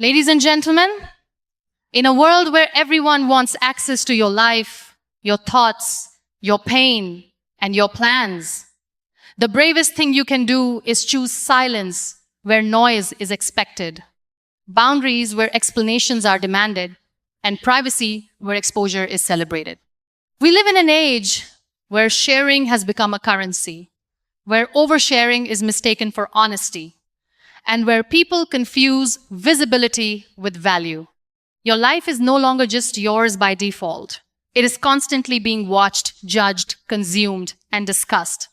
Ladies and gentlemen, in a world where everyone wants access to your life, your thoughts, your pain, and your plans, the bravest thing you can do is choose silence where noise is expected, boundaries where explanations are demanded, and privacy where exposure is celebrated. We live in an age where sharing has become a currency, where oversharing is mistaken for honesty, and where people confuse visibility with value. Your life is no longer just yours by default. It is constantly being watched, judged, consumed, and discussed.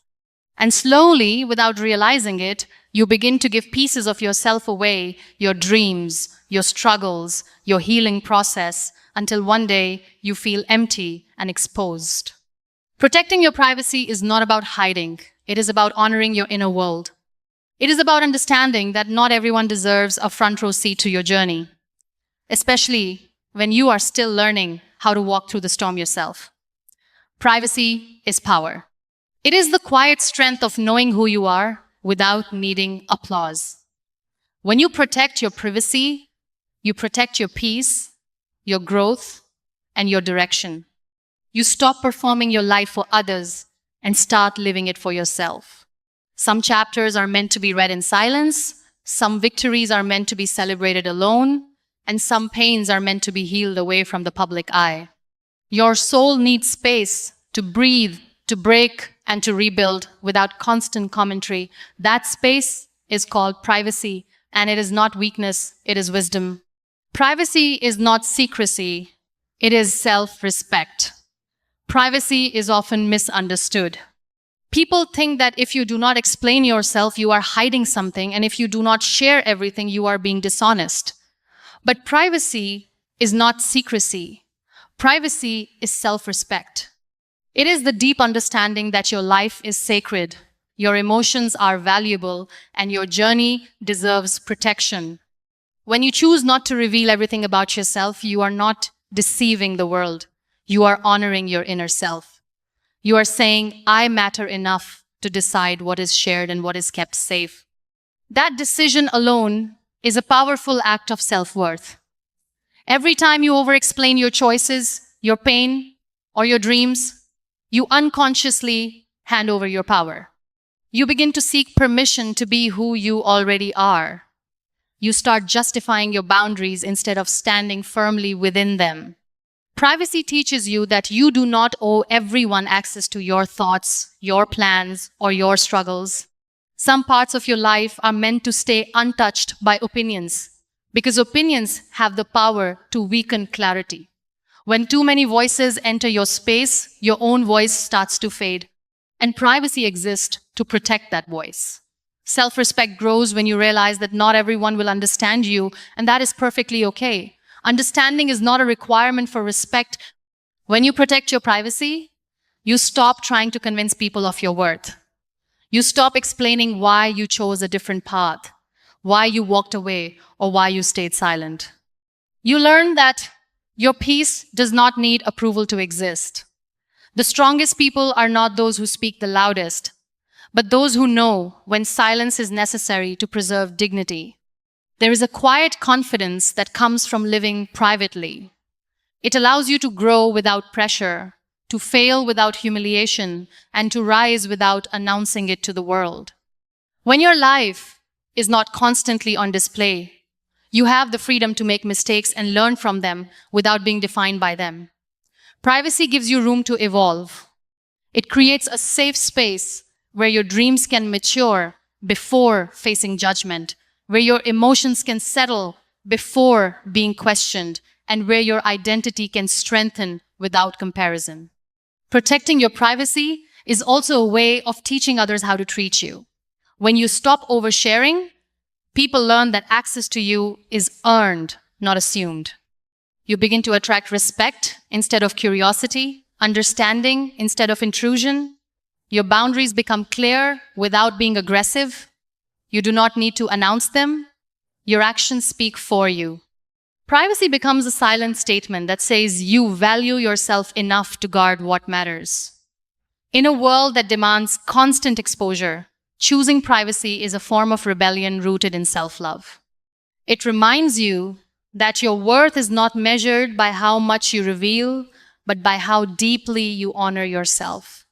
And slowly, without realizing it, you begin to give pieces of yourself away, your dreams, your struggles, your healing process, until one day you feel empty and exposed. Protecting your privacy is not about hiding. It is about honoring your inner world. It is about understanding that not everyone deserves a front row seat to your journey, especially when you are still learning how to walk through the storm yourself. Privacy is power. It is the quiet strength of knowing who you are without needing applause. When you protect your privacy, you protect your peace, your growth, and your direction. You stop performing your life for others and start living it for yourself. Some chapters are meant to be read in silence, some victories are meant to be celebrated alone, and some pains are meant to be healed away from the public eye. Your soul needs space to breathe, to break, and to rebuild without constant commentary. That space is called privacy, and it is not weakness, it is wisdom. Privacy is not secrecy, it is self-respect. Privacy is often misunderstood. People think that if you do not explain yourself, you are hiding something, and if you do not share everything, you are being dishonest. But privacy is not secrecy. Privacy is self-respect. It is the deep understanding that your life is sacred, your emotions are valuable, and your journey deserves protection. When you choose not to reveal everything about yourself, you are not deceiving the world. You are honoring your inner self. You are saying, I matter enough to decide what is shared and what is kept safe. That decision alone is a powerful act of self-worth. Every time you over-explain your choices, your pain, or your dreams, you unconsciously hand over your power. You begin to seek permission to be who you already are. You start justifying your boundaries instead of standing firmly within them. Privacy teaches you that you do not owe everyone access to your thoughts, your plans, or your struggles. Some parts of your life are meant to stay untouched by opinions, because opinions have the power to weaken clarity. When too many voices enter your space, your own voice starts to fade, and privacy exists to protect that voice. Self-respect grows when you realize that not everyone will understand you, and that is perfectly okay. Understanding is not a requirement for respect. When you protect your privacy, you stop trying to convince people of your worth. You stop explaining why you chose a different path, why you walked away, or why you stayed silent. You learn that your peace does not need approval to exist. The strongest people are not those who speak the loudest, but those who know when silence is necessary to preserve dignity. There is a quiet confidence that comes from living privately. It allows you to grow without pressure, to fail without humiliation, and to rise without announcing it to the world. When your life is not constantly on display, you have the freedom to make mistakes and learn from them without being defined by them. Privacy gives you room to evolve. It creates a safe space where your dreams can mature before facing judgment, where your emotions can settle before being questioned, and where your identity can strengthen without comparison. Protecting your privacy is also a way of teaching others how to treat you. When you stop oversharing, people learn that access to you is earned, not assumed. You begin to attract respect instead of curiosity, understanding instead of intrusion. Your boundaries become clear without being aggressive. You do not need to announce them. Your actions speak for you. Privacy becomes a silent statement that says you value yourself enough to guard what matters. In a world that demands constant exposure, choosing privacy is a form of rebellion rooted in self-love. It reminds you that your worth is not measured by how much you reveal, but by how deeply you honor yourself.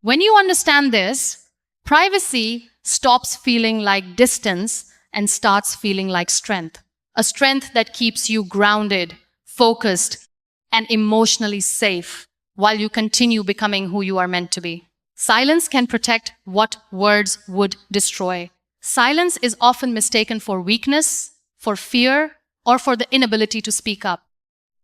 When you understand this, privacy stops feeling like distance and starts feeling like strength. A strength that keeps you grounded, focused, and emotionally safe while you continue becoming who you are meant to be. Silence can protect what words would destroy. Silence is often mistaken for weakness, for fear, or for the inability to speak up.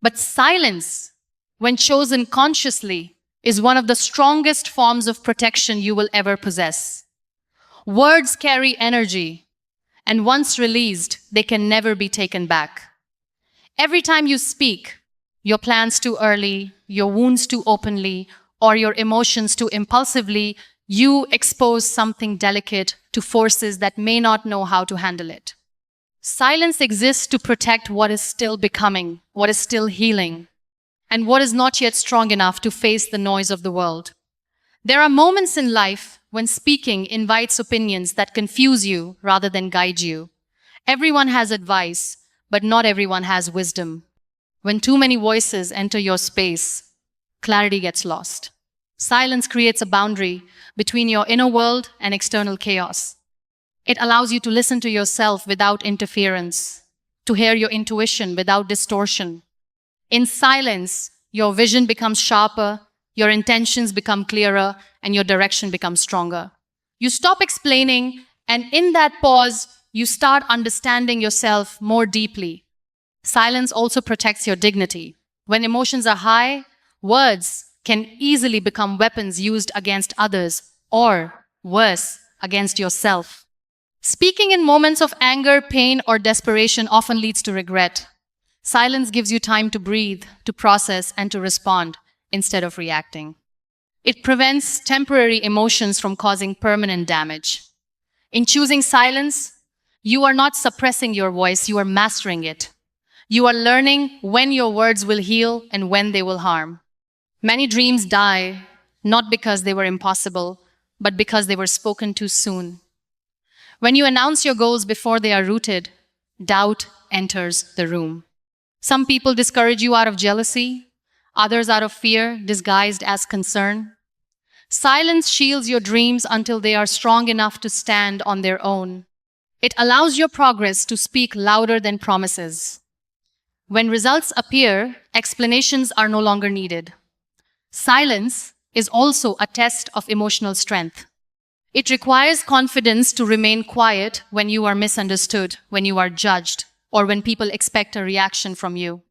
But silence, when chosen consciously, is one of the strongest forms of protection you will ever possess. Words carry energy, and once released, they can never be taken back. Every time you speak, your plans too early, your wounds too openly, or your emotions too impulsively, you expose something delicate to forces that may not know how to handle it. Silence exists to protect what is still becoming, what is still healing, and what is not yet strong enough to face the noise of the world. There are moments in life when speaking invites opinions that confuse you rather than guide you. Everyone has advice, but not everyone has wisdom. When too many voices enter your space, clarity gets lost. Silence creates a boundary between your inner world and external chaos. It allows you to listen to yourself without interference, to hear your intuition without distortion. In silence, your vision becomes sharper, your intentions become clearer, and your direction becomes stronger. You stop explaining, and in that pause, you start understanding yourself more deeply. Silence also protects your dignity. When emotions are high, words can easily become weapons used against others, or worse, against yourself. Speaking in moments of anger, pain, or desperation often leads to regret. Silence gives you time to breathe, to process, and to respond instead of reacting. It prevents temporary emotions from causing permanent damage. In choosing silence, you are not suppressing your voice, you are mastering it. You are learning when your words will heal and when they will harm. Many dreams die, not because they were impossible, but because they were spoken too soon. When you announce your goals before they are rooted, doubt enters the room. Some people discourage you out of jealousy, others out of fear disguised as concern. Silence shields your dreams until they are strong enough to stand on their own. It allows your progress to speak louder than promises. When results appear, explanations are no longer needed. Silence is also a test of emotional strength. It requires confidence to remain quiet when you are misunderstood, when you are judged, or when people expect a reaction from you.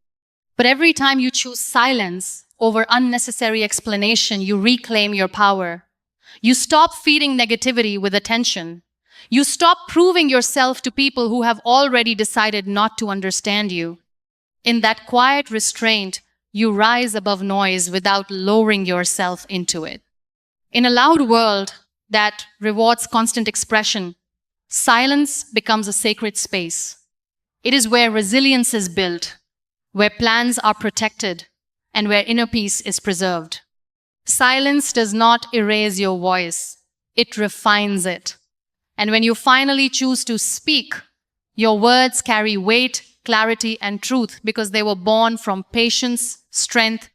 But every time you choose silence over unnecessary explanation, you reclaim your power. You stop feeding negativity with attention. You stop proving yourself to people who have already decided not to understand you. In that quiet restraint, you rise above noise without lowering yourself into it. In a loud world that rewards constant expression, silence becomes a sacred space. It is where resilience is built, where plans are protected, and where inner peace is preserved. Silence does not erase your voice, it refines it. And when you finally choose to speak, your words carry weight, clarity, and truth because they were born from patience, strength,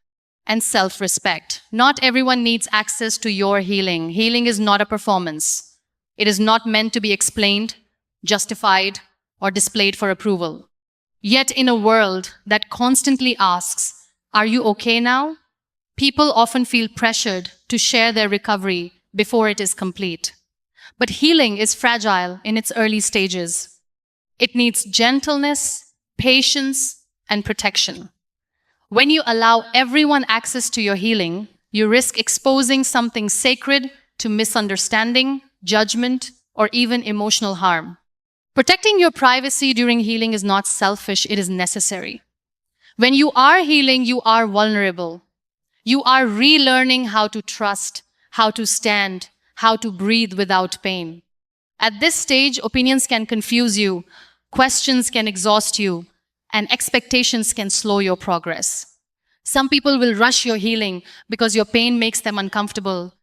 and self-respect. Not everyone needs access to your healing. Healing is not a performance. It is not meant to be explained, justified, or displayed for approval. Yet in a world that constantly asks, "Are you okay now?" people often feel pressured to share their recovery before it is complete. But healing is fragile in its early stages. It needs gentleness, patience, and protection. When you allow everyone access to your healing, you risk exposing something sacred to misunderstanding, judgment, or even emotional harm. Protecting your privacy during healing is not selfish, it is necessary. When you are healing, you are vulnerable. You are relearning how to trust, how to stand, how to breathe without pain. At this stage, opinions can confuse you, questions can exhaust you, and expectations can slow your progress. Some people will rush your healing because your pain makes them uncomfortable.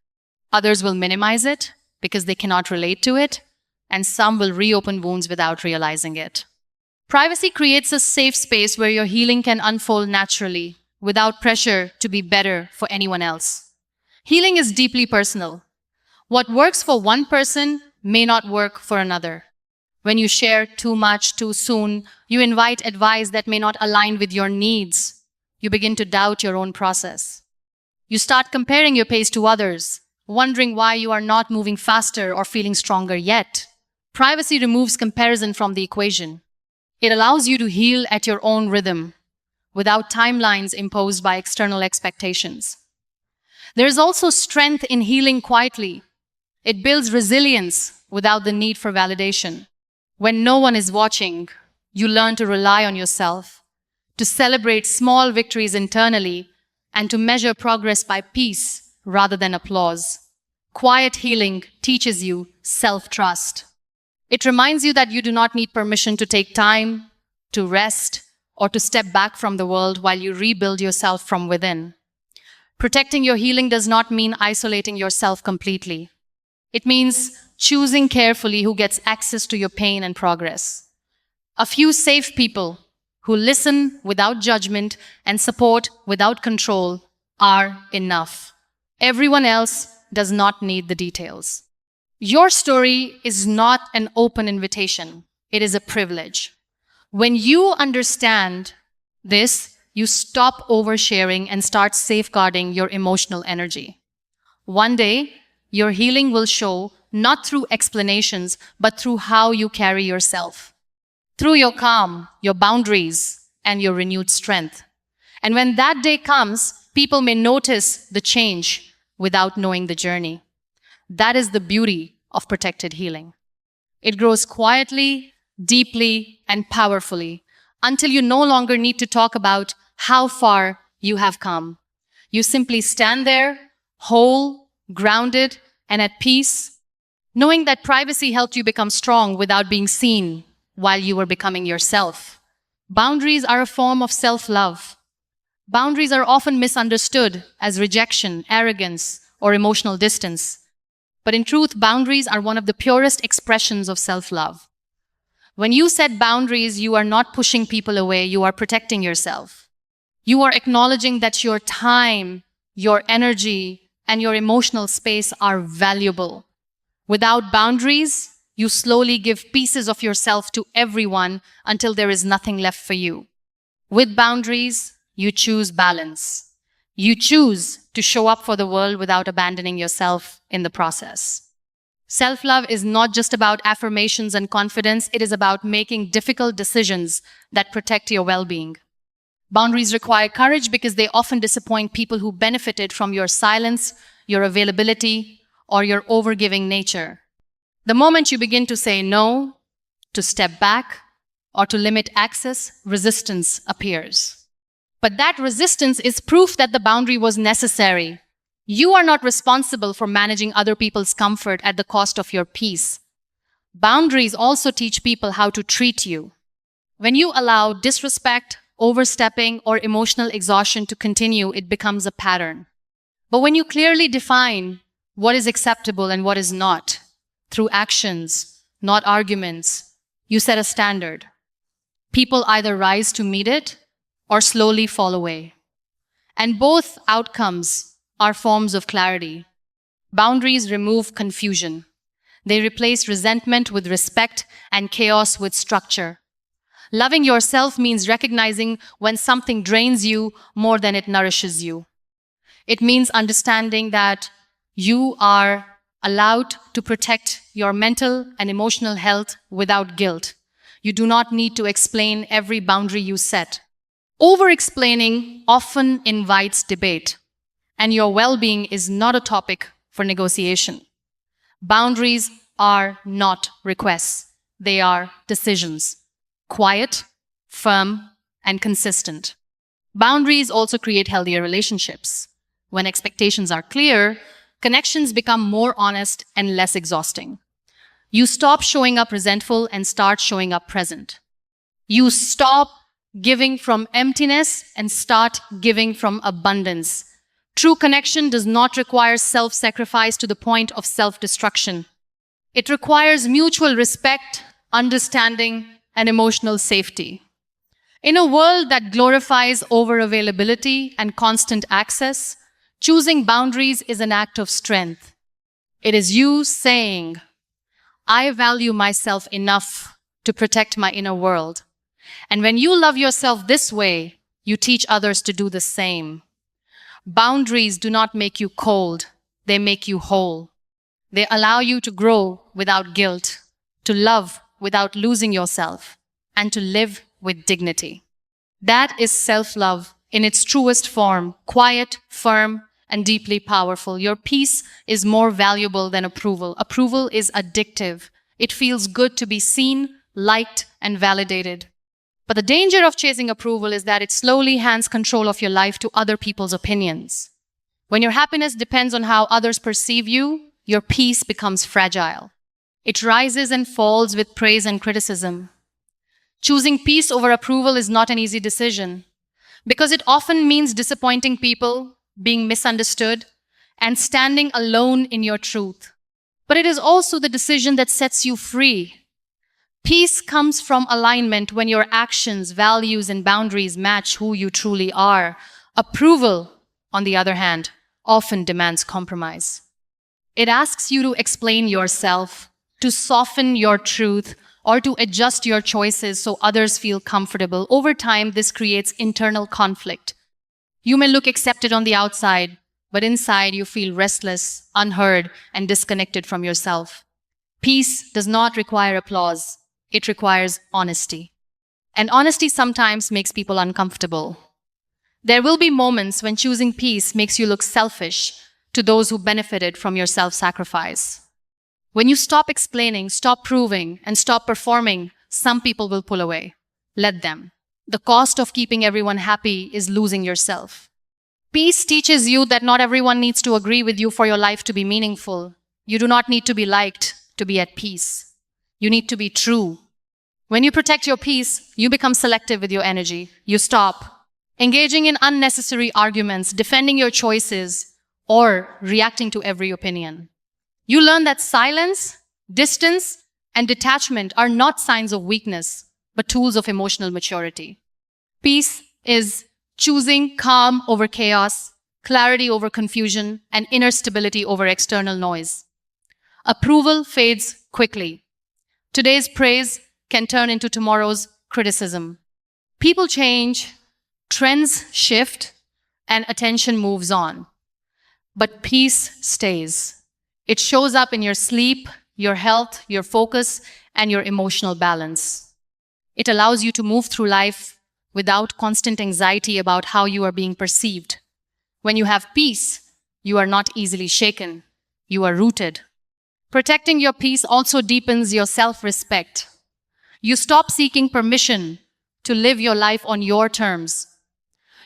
Others will minimize it because they cannot relate to it, and some will reopen wounds without realizing it. Privacy creates a safe space where your healing can unfold naturally, without pressure to be better for anyone else. Healing is deeply personal. What works for one person may not work for another. When you share too much too soon, you invite advice that may not align with your needs. You begin to doubt your own process. You start comparing your pace to others, wondering why you are not moving faster or feeling stronger yet. Privacy removes comparison from the equation. It allows you to heal at your own rhythm, without timelines imposed by external expectations. There is also strength in healing quietly. It builds resilience without the need for validation. When no one is watching, you learn to rely on yourself, to celebrate small victories internally, and to measure progress by peace rather than applause. Quiet healing teaches you self-trust. It reminds you that you do not need permission to take time, to rest, or to step back from the world while you rebuild yourself from within. Protecting your healing does not mean isolating yourself completely. It means choosing carefully who gets access to your pain and progress. A few safe people who listen without judgment and support without control are enough. Everyone else does not need the details. Your story is not an open invitation. It is a privilege. When you understand this, you stop oversharing and start safeguarding your emotional energy. One day, your healing will show not through explanations, but through how you carry yourself. Through your calm, your boundaries, and your renewed strength. And when that day comes, people may notice the change without knowing the journey. That is the beauty of protected healing. It grows quietly, deeply, and powerfully until you no longer need to talk about how far you have come. You simply stand there, whole, grounded, and at peace, knowing that privacy helped you become strong without being seen while you were becoming yourself. Boundaries are a form of self-love. Boundaries are often misunderstood as rejection, arrogance, or emotional distance. But in truth, boundaries are one of the purest expressions of self-love. When you set boundaries, you are not pushing people away, you are protecting yourself. You are acknowledging that your time, your energy, and your emotional space are valuable. Without boundaries, you slowly give pieces of yourself to everyone until there is nothing left for you. With boundaries, you choose balance. You choose to show up for the world without abandoning yourself in the process. Self-love is not just about affirmations and confidence, it is about making difficult decisions that protect your well-being. Boundaries require courage because they often disappoint people who benefited from your silence, your availability, or your overgiving nature. The moment you begin to say no, to step back, or to limit access, resistance appears. But that resistance is proof that the boundary was necessary. You are not responsible for managing other people's comfort at the cost of your peace. Boundaries also teach people how to treat you. When you allow disrespect, overstepping, or emotional exhaustion to continue, it becomes a pattern. But when you clearly define what is acceptable and what is not, through actions, not arguments, you set a standard. People either rise to meet it or slowly fall away. And both outcomes are forms of clarity. Boundaries remove confusion. They replace resentment with respect and chaos with structure. Loving yourself means recognizing when something drains you more than it nourishes you. It means understanding that you are allowed to protect your mental and emotional health without guilt. You do not need to explain every boundary you set. Over-explaining often invites debate, and your well-being is not a topic for negotiation. Boundaries are not requests. They are decisions. Quiet, firm, and consistent. Boundaries also create healthier relationships. When expectations are clear, connections become more honest and less exhausting. You stop showing up resentful and start showing up present. You stop giving from emptiness and start giving from abundance. True connection does not require self-sacrifice to the point of self-destruction. It requires mutual respect, understanding, and emotional safety. In a world that glorifies overavailability and constant access, choosing boundaries is an act of strength. It is you saying, I value myself enough to protect my inner world. And when you love yourself this way, you teach others to do the same. Boundaries do not make you cold, they make you whole. They allow you to grow without guilt, to love without losing yourself, and to live with dignity. That is self-love in its truest form, quiet, firm, and deeply powerful. Your peace is more valuable than approval. Approval is addictive. It feels good to be seen, liked, and validated. But the danger of chasing approval is that it slowly hands control of your life to other people's opinions. When your happiness depends on how others perceive you, your peace becomes fragile. It rises and falls with praise and criticism. Choosing peace over approval is not an easy decision because it often means disappointing people, being misunderstood, and standing alone in your truth. But it is also the decision that sets you free. Peace comes from alignment when your actions, values, and boundaries match who you truly are. Approval, on the other hand, often demands compromise. It asks you to explain yourself, to soften your truth, or to adjust your choices so others feel comfortable. Over time, this creates internal conflict. You may look accepted on the outside, but inside you feel restless, unheard, and disconnected from yourself. Peace does not require applause. It requires honesty. And honesty sometimes makes people uncomfortable. There will be moments when choosing peace makes you look selfish to those who benefited from your self-sacrifice. When you stop explaining, stop proving, and stop performing, some people will pull away. Let them. The cost of keeping everyone happy is losing yourself. Peace teaches you that not everyone needs to agree with you for your life to be meaningful. You do not need to be liked to be at peace. You need to be true. When you protect your peace, you become selective with your energy. You stop engaging in unnecessary arguments, defending your choices, or reacting to every opinion. You learn that silence, distance, and detachment are not signs of weakness, but tools of emotional maturity. Peace is choosing calm over chaos, clarity over confusion, and inner stability over external noise. Approval fades quickly. Today's praise can turn into tomorrow's criticism. People change, trends shift, and attention moves on. But peace stays. It shows up in your sleep, your health, your focus, and your emotional balance. It allows you to move through life without constant anxiety about how you are being perceived. When you have peace, you are not easily shaken. You are rooted. Protecting your peace also deepens your self-respect. You stop seeking permission to live your life on your terms.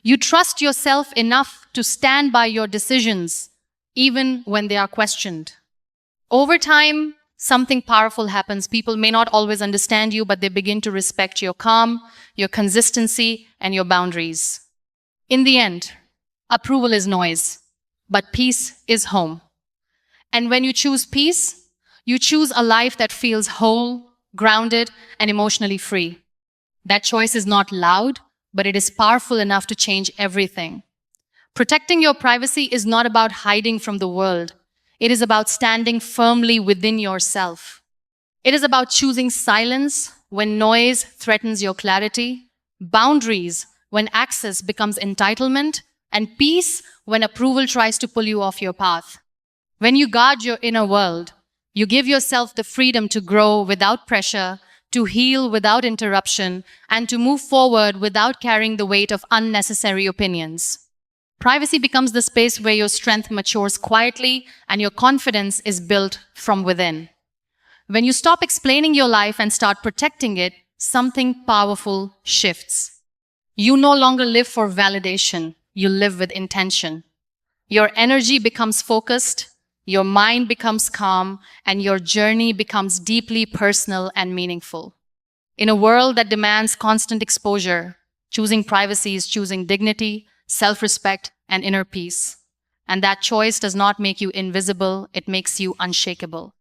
You trust yourself enough to stand by your decisions, even when they are questioned. Over time, something powerful happens. People may not always understand you, but they begin to respect your calm, your consistency, and your boundaries. In the end, approval is noise, but peace is home. And when you choose peace, you choose a life that feels whole, grounded, and emotionally free. That choice is not loud, but it is powerful enough to change everything. Protecting your privacy is not about hiding from the world. It is about standing firmly within yourself. It is about choosing silence when noise threatens your clarity, boundaries when access becomes entitlement, and peace when approval tries to pull you off your path. When you guard your inner world, you give yourself the freedom to grow without pressure, to heal without interruption, and to move forward without carrying the weight of unnecessary opinions. Privacy becomes the space where your strength matures quietly and your confidence is built from within. When you stop explaining your life and start protecting it, something powerful shifts. You no longer live for validation, you live with intention. Your energy becomes focused, your mind becomes calm, and your journey becomes deeply personal and meaningful. In a world that demands constant exposure, choosing privacy is choosing dignity, self-respect, and inner peace. And that choice does not make you invisible, it makes you unshakable.